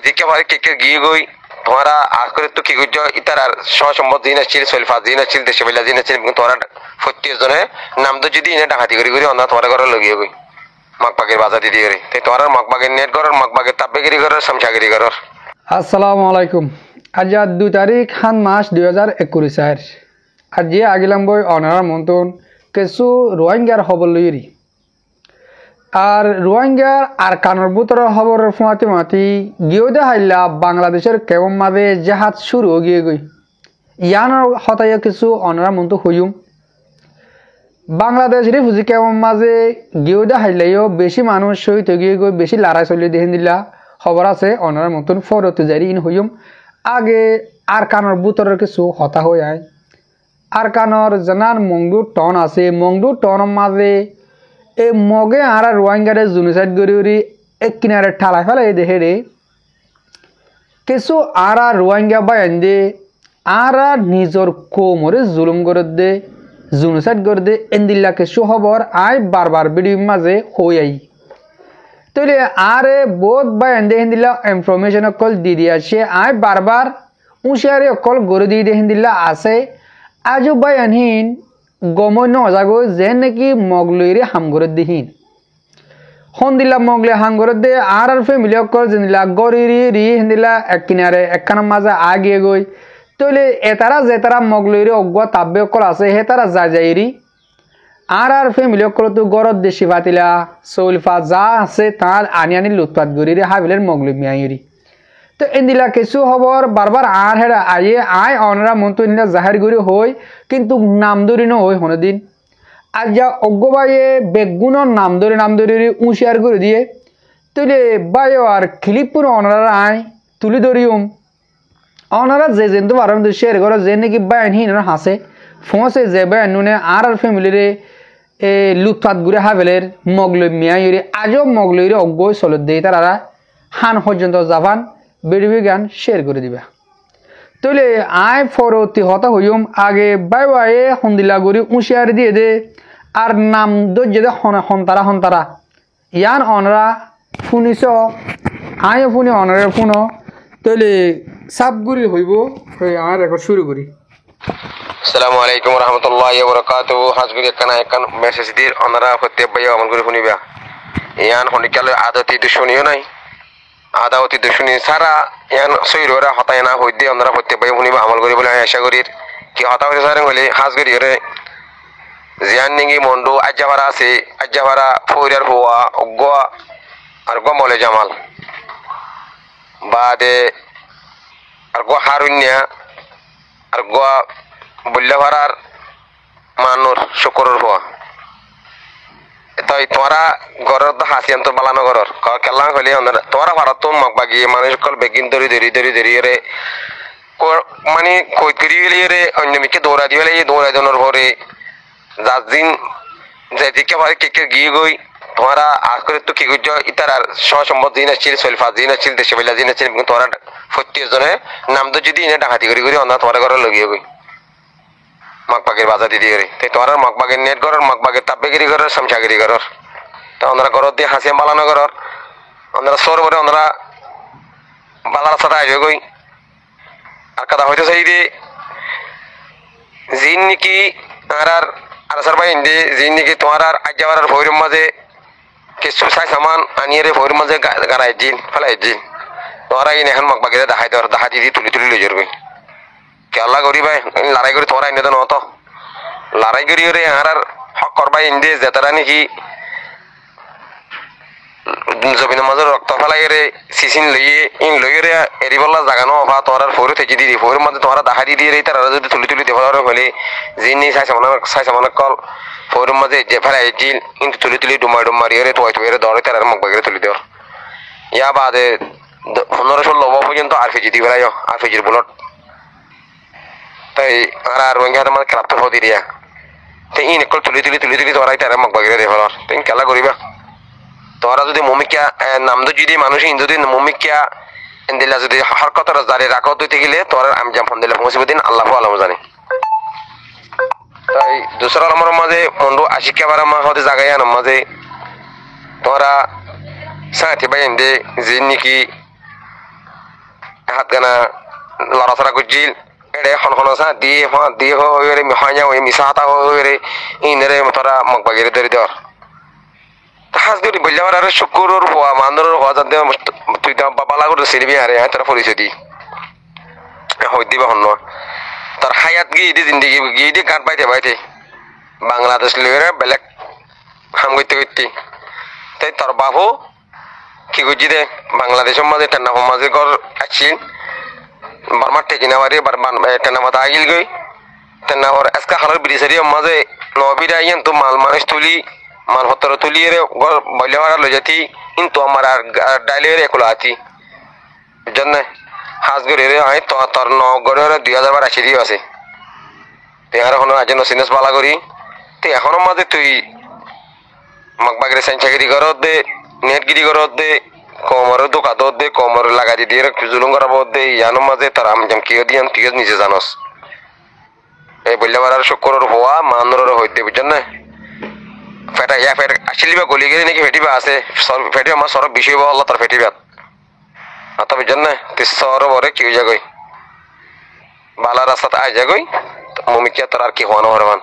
যেদিকে পারে কে গিয়ে গই তোমরা আজ করে তো কি করছো ইতার আর সম্পদ দিন আসছিল সলফা দিন আসছিল দেশে বেলা দিন আসছিল কিন্তু তোমরা প্রত্যেক জনে নাম তো যদি এনে ডাকাতি করি অন্য তোমার ঘরে লগিয়ে গই মগবাগের বাজার দিদি করি তাই তোমার মগবাগের নেট করার মগবাগের তাব্বেগিরি করার সামসাগিরি করার। আসসালামু আলাইকুম। আজ 2 তারিখ হান মাস 2021 আজ আগিলাম বই অনার মন্তন কিছু রোহিঙ্গার খবর লইরি আর রোহিঙ্গার আর কানর বুতরের খবরের ফুমাতি মাতি গিয়েও দেখাইলা বাংলাদেশের কেমন মাঝে জাহাজ শুরু গিয়ে গই ইয়ানোর হতাইয়া কিছু অনারা মন্ত হইম বাংলাদেশ রিফিউজি কেমন মাঝে গিয়েও দেখাইলাইও বেশি মানুষ সহিত গিয়ে গই বেশি লড়াই চলিয়ে দেখেন দিলা খবর আছে অনারা মতন ফরতে যাই ইন হইম আগে আর কানর বুতরের কিছু হতা হয়ে আয় আর কানর জানার মংডু টন আছে মংডু টন মাঝে এই মগে আর রোহিঙ্গারে জুনিসাইড করি এক কিনারে ঠালাই ফেলাই দেখে রে কিছু আর রোহিঙ্গা বায়ান দে আর নিজর কোমরে জুলুম করে দে জুনিসাইড করে দে এন্দিল্লা কিছু খবর আই বারবার ভিডিও মাঝে হই আই তাহলে আরে বহুত বায়ান দে হিন্দিল্লা ইনফরমেশন অকল দি দিয়ে আসে আই বারবার উঁশিয়ারে অকল গড়ে দিয়ে দে হিন্দিল্লা আছে আজও বায়ানহীন গমই নজাগো যে নাকি মগলইরে হামগরত দিহীন হন্দিল্লা মগলে হামগরত দে আর ফ্যামিলি অকল যেদিলা গরিরি রি হিন্দিলা এক কিনারে একখানার মাঝে আগিয়ে গই তইলে এতারা যে তারা মগলইরে অজ্ঞ তাব্বে অকল আছে হে তারা যাইরি আর ফ্যামিলি অকল তো গরত দেশি ফাতিলা চৌলফা যা আছে তার আনি লুটপাত গরিরে হাবিলের মগলি মিয়াইরি তো এন্দিলা কিছু খবর বারবার আর হেরা আইয়ে আয় অনরা মন্তু ইন্দিলা জাহির করি হই কিন্তু নাম ধরি ন হই হনে দিন আজ যা অজ্ঞবাইয়ে বেগুনের নাম ধরে উঁশিয়ার করে দিয়ে তুলে বায়ো আর খিলিপুর অনরা আয় তুলি ধরিম অনরা যে যেন্তু বারম শেয়ার করো যে নাকি বায়ান হিন হাসে ফোঁসে যে বায়ান নুনে আর ফ্যামিলিরে এ লুটপাত ঘুরে হাবেলের মগলই মিয়াইরে আজও মগলইরে অজ্ঞ চলত দেই তারা হান পর্যন্ত জাপান ভিডিও গান শেয়ার করে দিবা তইলে আয় ফরতি হতা হইম আগে বাই বায়ে হন্দিলা গরি উঁশিয়ার দিয়ে দে আর নাম দর্জে দে হন্তারা ইয়ান অনরা শুনিছ আয় শুনি অনরে শুনো তইলে সাবগুড়ি হইব আর রেকর্ড শুরু করি। আসসালামু আলাইকুম রহমতুল্লাহি ওয়া বারাকাতুহু হাজগুরি একখান মেসেজ দিয়ে অনরা প্রত্যেক ভাই আমল করে শুনিবা ইয়ান হন্দিকালে আদতি দুশনিও নাই আদাওতি দুশুনি সারা ইয়ান সৈররা হতায় না হইতে আমরা প্রত্যেক ভাই শুনিবা আমল করি বলে আশা করি কি হতা হইতে সারে হলে হাজ করি রে জিয়ান নিঙ্গি মন্ডু আজ্জাভারা আছে আজ্জাভারা ফৌরার হওয়া অজ্ঞ আর গমলে জামাল বাদে আর গো হারুন্যা আর গো বল্লাভারার মানুর শুকরের হওয়া তাই তোরা ঘরের তো হাসি আনতো বালানো ঘরের কেলা হলে তোরা ভারত তো মগবাগি মানুষ কল বেগিন ধরি রে মানে কই করি রে অন্যমিকে দৌড়া দিলে দৌড়া দেওয়ার পরে যার দিন যেদিকে পারে কে গিয়ে গই তোমরা আজ করে তো কি করছো ইতার আর সম্পদ দিন আসছিল সলফা দিন আসছিল দেশে বেলা দিন আসছিল কিন্তু তোরা প্রত্যেক জনে নাম তো যদি এনে ডাকাতি করি অন্য তোমার ঘরে লগিয়ে গই মগবাগের বাজার দিদি করি তাই তোমার মগবাগের নেট করার মগবাগের তাব্বেগিরি করার সামসাগিরি করার তো ওনারা ঘর দিয়ে হাসিয়াম বালানো করার ওনারা সর করে ওনারা বালার সাথে আসবে গই আর কথা হইতে চাই রে জিন নাকি আর আরসার ভাই ইন্দি জিন নাকি তোমার আর আজ যাওয়ার ভৈরব মাঝে কিছু চাই সামান আনিয়ে রে ভৈরব মাঝে গাড়াই দিন ফেলাই দিন তোরা ইন এখন মগবাগিরে দেখাই দেওয়ার দেখা দিদি তুলি লই যাবি কেলা করি ভাই লড়াই করি তোরা ইন্দি তো নত লড়াই করি রে আর হক করবাই ইন্দি যেতারা নাকি জমিনের মাঝে রক্ত ফেলাই রে সিসিন লইয়ে রে এরিবল্লা জাগানো অভা তোর ফৌর থেকে দিদি ফৌর মাঝে তোরা দেখা দি দিয়ে তারা যদি তুলি দেওয়ার হলে যিনি চাই সামান কল ফৌর মাঝে যে ফেলাই দিল কিন্তু তুলি ডুমারি রে তুই রে দৌড়ে তারা মগবাগিরে তুলি দেওয়ার ইয়া বাদে 15-16 পর্যন্ত আর ফিজি দিয়ে বেড়াই আর ফিজির বুলট তাই আর রোহিঙ্গা তোমার খেলাপ তো হতে দিয়া তাই ইন একল তুলি তোরাই তারা মগবাগিরে দেওয়ার তাই খেলা করিবা তোরা যদি মমিকা নাম যদি মানুষ যদি মমিকা দিলা যদি হরকতর জারি রাখো তুই গেলে তোর আমি জাম ফোন দিলে পৌঁছবে দিন আল্লাহ আলম জানে তাই দুসরা আমার মাঝে মন্ডু আশিকা বারা মা হতে জাগাই আনার মাঝে তোরা সাথে ভাই দে যে নাকি হাত গানা লড়াচড়া করছিল এড়ে হনসা দিয়ে হয়ে মিহাইয়া হয়ে মিশা হাতা হয়ে ইনরে তোরা মগ বাগিরে ধরে দেওয়ার হাজ করি বললে আর শুক্রর হওয়া মান্দরের হওয়া যাতে তুই তো বালা করে সিলবি আরে তোরা পরিচয় দি হই দিবা হন তার হায়াত গিয়ে দি জিন্দগি গিয়ে দি কাট পাইতে বাংলাদেশ লইরে বেলেগ হাম করতে করতে তাই তোর বাবু কি করছি দে বাংলাদেশের মাঝে টেন্না মাঝে ঘর আসছিলেন বারমার টেকিনা বাড়ি টেন্না মাথা আগিল গই টেন্না হর আজকা হালার ব্রিজেরি মাঝে নবিরা আইয়েন তো মাল মানুষ তুলি মালপত্র তুলিয়ে ঘর বইলে ভাড়া লই যাতি কিন্তু আমার আর ডাইলের একুলা আতি জন্য হাজ গড়ে আই তোর গড়ে 2000 বার আসি দিয়ে আছে তেহার হনো আজ নসিনেস বালা করি তে এখনো মাঝে তুই মগবাগরে সেঞ্চাগিরি করত দে নেটগিরি করত দে কোমর দোকা দত দে কোমর লাগা দিয়ে জুলুম করাবো দে ইয়ানো মাঝে তার আমি যেম কিয় দিয়ান তুই নিজে জানস এই বললে আর শুক্রর হওয়া মান্দরের হইতে বুঝছেন না ফেটা ইয়া ফেট আসলে বা গলি গেলে নাকি ফেটিবা আছে ফেটি আমার সরব বিষয় বা আল্লাহ তার ফেটিবা আতা বুঝছেন না তুই সর বরে কি হয়ে যাগই বালা রাস্তাতে আয় যাগই মমিকিয়া তোর আর কি হওয়ানো হরমান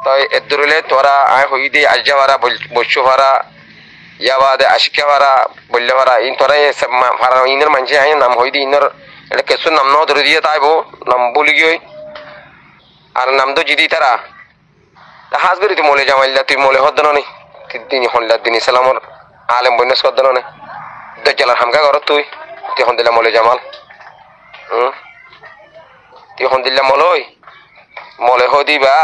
তাই এদুরলে তোরা আয় হই দি আজ্জা ভাড়া বসু ভাড়া ইয়া বাদে আশিকা ভাড়া বললে ভাড়া ইন তোরা ভাড়া ইনের মানছে আয় নাম হই দি ইনের এটা কিছু নাম ন ধরে দিয়ে তাইবো নাম বলি গিয়ে আর নাম তো জিদি তারা হাজ করি তুই মলে জামাইল্লা তুই মলে হদ্দ নি দিন হল্লা দিন ইসলামর আলেম বন্যাস করদ নে দজ্জালার হামকা কর তুই হন দিল্লা মলে জামাল তুই হন দিল্লা মলই মলে হদিবা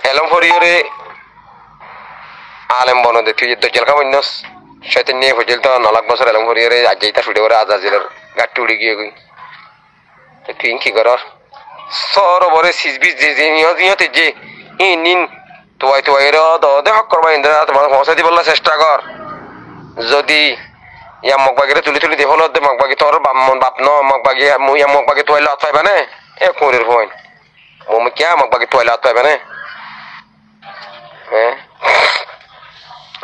এলম ফরিয়রে আলেম বনো দে তুই দজ্জাল কা বন্যাস শয়তান নিয়ে ফজিল তো 9 লাখ বছর এলম ফরিয়রে আজ যাইতা ছুটে করে আজাজিলের গাট্টি উড়ে গিয়ে গই তুই কি কর সরবরে সিজবি যে নিয়তে যে নিন তোয়াই র দে হক করবা ইন্দ্রা তোমার পৌঁছা দিবলা চেষ্টা কর যদি ইয়া মগবাগিরে তুলি দে হলো দে মগবাগি তোর বাপ ন মগবাগি মুই মগবাগি তোয়াই লত পাইবা না এ কোরের হইন মমি কিয়া মগবাগি তোয়াই লত পাইবা না হ্যাঁ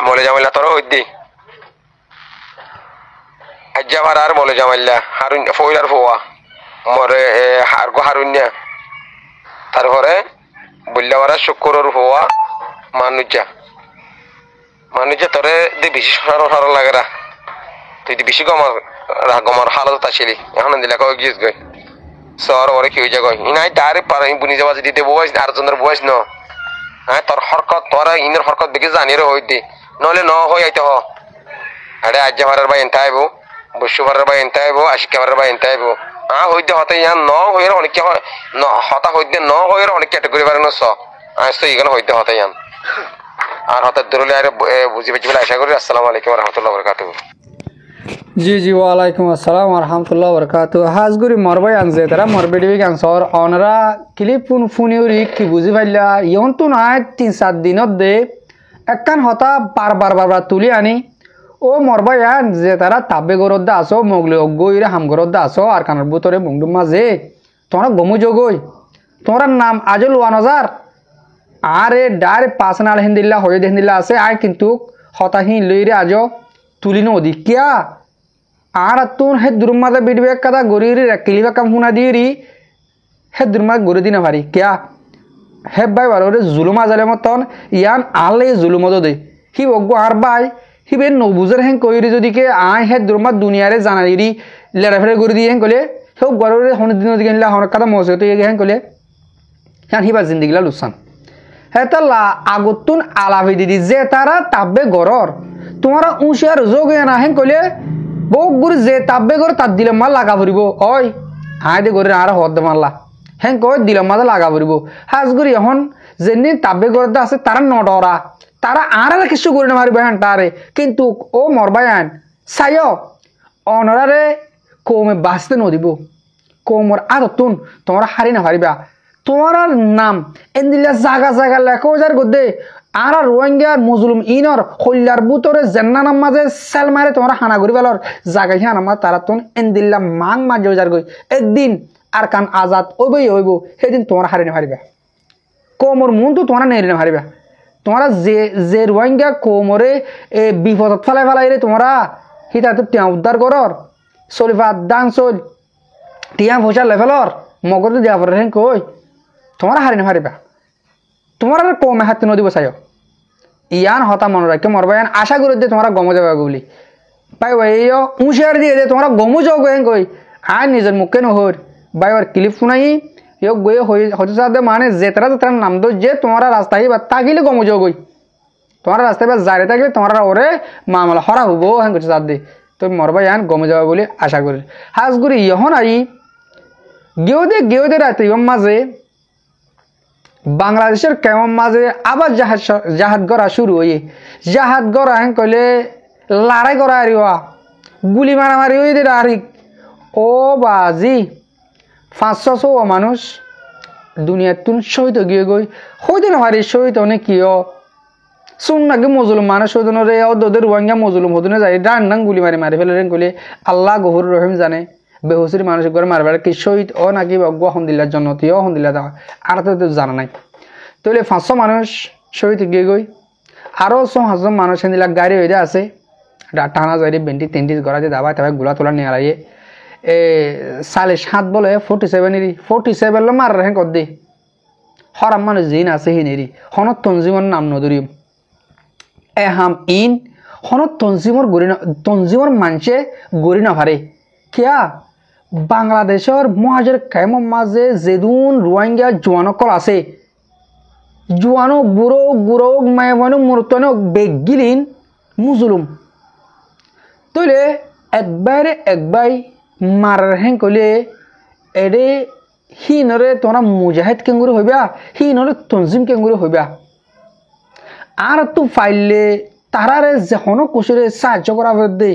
মলে জামাইলা তোর হই দি আজ্জাবার আর মলে জামাইলা হারুন ফইলার ফোয়া মরে হারুন্যা তারপরে বললাবারা শুক্রর হওয়া মানুষা তোরে দি বেশি সরল লাগে রা তুই বেশি গমার হালত আসিলি এখন দিলা কয় গিয়েছ গই সর ওরে কি হয়ে গই ইনাই ডাইরেক্ট পারে বুনি যাবা দিতে বয়স আর জনের বয়স ন হ্যাঁ তোর হরকত তোরা ইনের হরকত দেখে জানি রে হই দি নলে ন হই আইতে হ আরে আজ ভাড়ার ভাই এনতে আইবো বসু ভাড়ার ভাই এনতে আইবো আশিকা ভাড়ার ভাই এনতে আইবো হইতে হতে ইয়ান ন হইর অনেক হতা হইতে ন হইর অনেক ক্যাটাগরি পারে ন স আজ তো এখানে হইতে হতে ইয়ান আর হঠাৎ দরুলে আর বুঝি পেছি বলে আশা করি আসসালামু আলাইকুম রহমতুল্লাহ বরকাতুহু জি ওয়ালাইকুম আসসালাম রহমতুল্লাহ বরকাতুহু হাজগুড়ি মরবাই আনছে তারা মরবেডি ক্যান্সার অনরা কিলি ফুনিউরি কি বুঝি পাইলা ইয়ন তো নাই 3-4 দিনত দে একখান হতা বারবার তুলি আনি ও মরবাই আন যে তারা তাবে গরদ্দা আসো মগলে অগইরে হাম গরদ্দা আসো আর কানার বুতরে মুংডুম মাঝে তোমরা গমু জগই তোমরা নাম আজল 1000 আরে ডাইরে পাসনাল হিন্দিল্লা হয়ে হিন্দিল্লা আছে আয় কিন্তু হতাহি লইরে আজ তুলিনো ওদি কিয়া আর তুন হে দুর্মাদা বিডবে কাদা গরিরি রাকিলিবা কাম হুনা দিরি হে দুর্মা গরি দিনা ভারি কিয়া হে ভাই বারে জুলুমা জালে মতন ইয়ান আলে জুলুমদ দে হি অগ্গ আর ভাই হি বে নবুজের হেন কইরি যদি কে আয় হে দুর্মা দুনিয়ারে জানাইরি লেড়া ফেরে গরি দিয়ে হেন কলে হে গরে হন দিন দিলা হন কাদা মজে তো হেন কলে ইয়ান হিবা জিন্দেগিলা লুসান হেতাল্লা আগতুন আলাভি দিদি যে তারা তাব্বে গরর তোমারা উঁশিয়ার যোগে না হেন কইলে বউ গুরু যে তাব্বে গর তার দিলে মাল লাগা ভরিব ওই হাই দে গরে আর হদ মারলা হেন কই দিলে মাল লাগা ভরিব হাজগুরি এখন যেনি তাব্বে গরদা আছে তারা নডরা তারা আর কিছু করে না মারিব হ্যান তারে কিন্তু ও মরবায়ান সায় অনরারে কমে বাঁচতে নদিব কমর আদতুন তোমরা হারি না পারিবা তোমার নাম এন্দিলা জাগা লেখো যার গদে আর রোহিঙ্গার মুজলুম ইনর কল্যার বুতরে জেন্না নাম মাঝে সেল মারে তোমরা হানা করি বেলার জাগা হিয়া নামা তারা তোন এন্দিল্লা মাং মাঝে যার গই একদিন আর কান আজাদ ওইবই সেদিন তোমরা হারি না পারিবা কোমর মন তো তোমরা নেই না পারিবা তোমরা যে রোহিঙ্গা কোমরে বিপদত ফেলাই রে তোমরা হিতা তো টিয়া উদ্ধার করর চলিফা দান চল টিয়া পয়সা লেভেলর মগজ দেওয়া পরে কই তোমরা হারি না হারিবা তোমার আর কমে হাতে নদী বসায় ইয়ান হতা মনে রাখতে মরবা ইয়ান আশা করি যে তোমরা গম যাবে বলি ভাই ভাই উঁশিয়ার দিয়ে যে তোমরা গমু যাও গেন কই আর নিজের মুখে নহর ভাই ওর ক্লিপ শুনাই ইয়ক গয়ে হয়তো সাথে মানে যেতারা নাম দো যে তোমরা রাস্তায় বা তাকিলে গমু যাও গই তোমরা রাস্তায় বা জারে থাকলে তোমরা ওরে মামলা হরা হবো হ্যাঁ করছে সাথ দে তো মরবা ইয়ান গমে যাবে বলে আশা করি হাজ করি ইহন আই গেও দে রাতে মাঝে বাংলাদেশের কেমন মাঝে আবার জাহাজ গড়া শুরু হয়ে জাহাজ গড়া হ্যাঁ কইলে লড়াই করা আরিওয়া গুলি মারামারি হয়ে দিল আরিক ও বাজি 500 মানুষ দুনিয়ার তুন শহীদ গিয়ে গই হইতে না পারি শহীদ অনেক কিয় শুন নাকি মজলুম মানুষ হইতে রে ওদের রোহিঙ্গা মজলুম হতে না যায় ডান ডাং গুলি মারি ফেলে রেন কইলে আল্লাহ গহুর রহিম জানে বেহুসির মানুষ করে মারবার কি শহীদ ও নাকি হন্দিল্লার জন্য তিও হন্দিল্লা দেওয়া আর তো জানা নাই তাহলে 500 মানুষ শহীদ গিয়ে গই আরও 6,000 মানুষ হেন্দিলা গাড়ি হয়ে আছে টানা যাই বেন্টি তেন্টি গড়া দিয়ে দাবা তাই গুলা তোলা নিয়ে আড়াইয়ে 7.5 বলে 47 মার রেখে কর দে হরাম মানুষ জিন আছে হিনেরি হনত তঞ্জিমর নাম নদরি এহাম ইন হনত তঞ্জিমর মানুষে গড়ি না ভারে কিয়া বাংলাদেশের মহাজের কেমন মাঝে যেদুন রোহিঙ্গা জোয়ানকল আছে জোয়ানো বুড়ো মায়ানো মূর্তনো বেগিলিন মুজলুম তইলে একবার মারার হ্যাং কইলে এরে হিনরে তোমরা মুজাহিদ কেঙ্গুরি হইবা হিনরে তঞ্জিম কেঙ্গুরি হইবা আর তো ফাইলে তারারে যেহনো কুশলে সাহায্য করা দে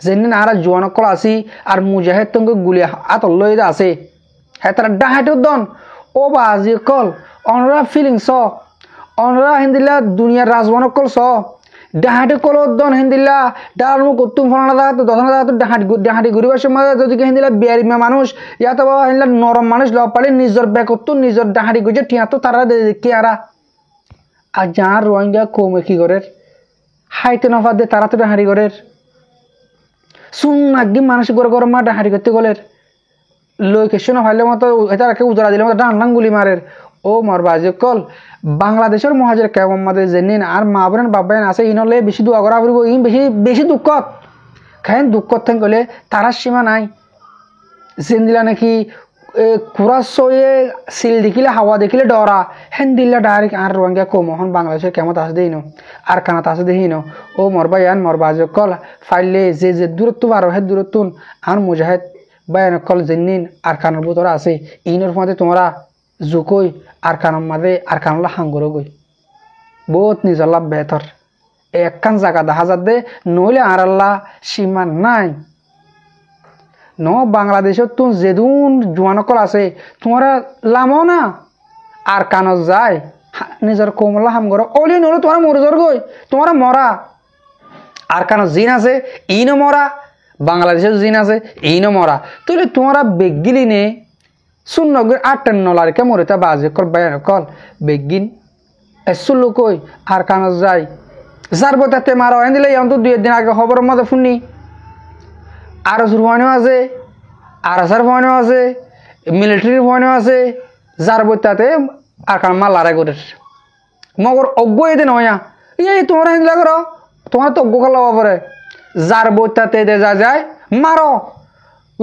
যেন আর জোয়ান কল আসি আর মুজাহিদ তঙ্গ গুলি আতল আছে হ্যাঁ তারা ডাহাইটো দন ও বাজি কল অনরা ফিলিংস অনরা হিন্দিলা দুনিয়ার রাজবন কল স ডাহাটি কল দন হিন্দিলা ডাল মুখ উত্তুম ফলানা দা তো দশনা দা তো ডাহাটি ঘুরিবার সময় যদি হিন্দিলা বিয়ারিমা মানুষ ইয়াত হিন্দিলা নরম মানুষ লব পালে নিজের ব্যাকত্ব নিজের ডাহাটি গুজে টিয়া তো তারা কি আরা আর যার রোহিঙ্গা কমে কি করে হাইতে নফা দে তারা তো ডাহাটি করে শুন নাকি মানুষ করে গরম মা ডাহাটি করতে গলের লোকেশন ফাইলে মতো এটা রাখে উজরা দিলে মতো ডাং গুলি মারের ও মরবাজি কল বাংলাদেশের মহাজের কেমন মাদের জেনিন আর মা বোন বাবাইন আছে ইনলে বেশি দোয়া করা ফুরব ইন বেশি দুঃখত খাইন দুঃখত থাক গলে তারা সীমা নাই যেন দিলা নাকি কুরাস সয়ে সিল দেখিলে হাওয়া দেখিলে ডরা হেন দিল্লা ডাইরেক্ট আর রোহিঙ্গা কম হন বাংলাদেশের কেমন আছে দেই আর কানাত আছে দেই ও মরবাইয়ান মরবাজি কল ফাইলে যে দূরত্ব বারো হে দূরত্ব আর মুজাহিদ বায়ান কল জেনিন আর কানের ভিতরে আছে ইনের মধ্যে তোমরা জুকই আর কানের মাঝে আর কানলা হাঙ্গর গই বহুত নিজর লাভ বেহতর একখান জায়গা দেখা যাবে নইলে আর আল্লাহ সীমা নাই ন বাংলাদেশত তো যেদুন জোয়ানকল আছে তোমরা লামো না আর কানত যায় নিজের কোমলা হাম করো অলি নলে তোমরা মরজর গই তোমরা মরা আর কানত জিন আছে ইনো মরা বাংলাদেশের জিন আছে ইনো মরা তাহলে তোমরা বেগিলি নে শূন্য 58 কে মরে তা বাজে কল বায়ান কল বেগিন এসুল্লু কই আর কানত যায় যার বতাতে মারা হয় দিলে অন্ত 2 দিন আগে খবরের মধ্যে শুনি আর ভবানীও আছে আর আসার ভবানীও আছে মিলিটারির ভবানীও আছে যার বইতাতে আর কারণ মা লড়াই করে মগর অজ্ঞ এদিন হইয়া এই তোমরা হিন্দা করো তোমার তো অজ্ঞ খেলা পরে যার বইতাতে যায় মারো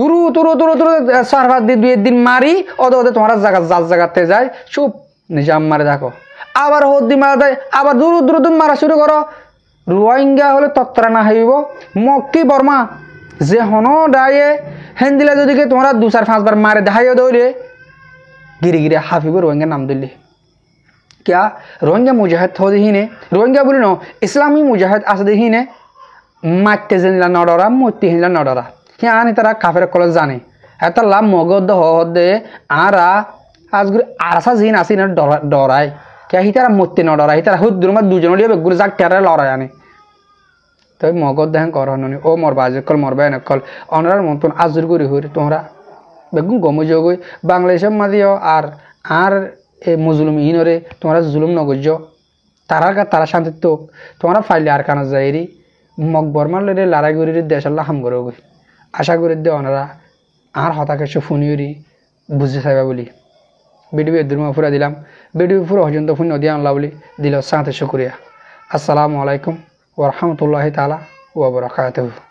উরু তুরু 4-5 দিন 2 দিন মারি ওদের তোমরা জায়গাতে যায় চুপ নিজাম মারে থাকো আবার হদ্দি মারা দেয় আবার দূর মারা শুরু করো রোহিঙ্গা হলে তত্তরা না হইব মক্কি বর্মা যে হনো ডায়ে হেন্দিলা যদি তোমরা 2-4-5 বার মারে দেখাইও দৌড়ে গিরে হাফিব রোহিঙ্গা নাম দিল্লি क्या रोहिंग्या मुजाहिद हो दिहिने रोहिंग्या बोली नो इस्लामी मुजाहिद आस दिहिने मारते जेनला नडरा मरते हिनला नडरा क्या आने तारा काफेर कल जाने एता लाम मगद हदे आरा आजगुर आरसा जिन आसी न डराय क्या हितारा मरते नडरा हितारा हुद्दुरमा दुजन लिये बेगुर जाक टेरा लड़ाय आने तो मगद देहन करहननि ओ मरबाज कल मरबाय न कल अनरार मतन आजुर गुरि हुर तोहरा बेगुन गमजगय बांग्लादेशर मादियो आर ए मुजलुम इनरे तोमरा जुलुम नगज्य তারা শান্তি তো তোমরা ফাইলে আর কানা যাইরি মগ বর্মার লড়ে লড়াই করি দেশ আল্লাহ হাম করে গই আশা করি দে ওনারা আর হতাকাশ ফুনিউরি বুঝতে চাইবা বলি ভিডিও দুর্মা ফুরা দিলাম ভিডিও পুরো পর্যন্ত ফোন নদিয়া আনলা বলি দিল সাথে শুক্রিয়া আসসালামু আলাইকুম ওয়া রাহমাতুল্লাহি তাআলা ওয়া বারাকাতুহু।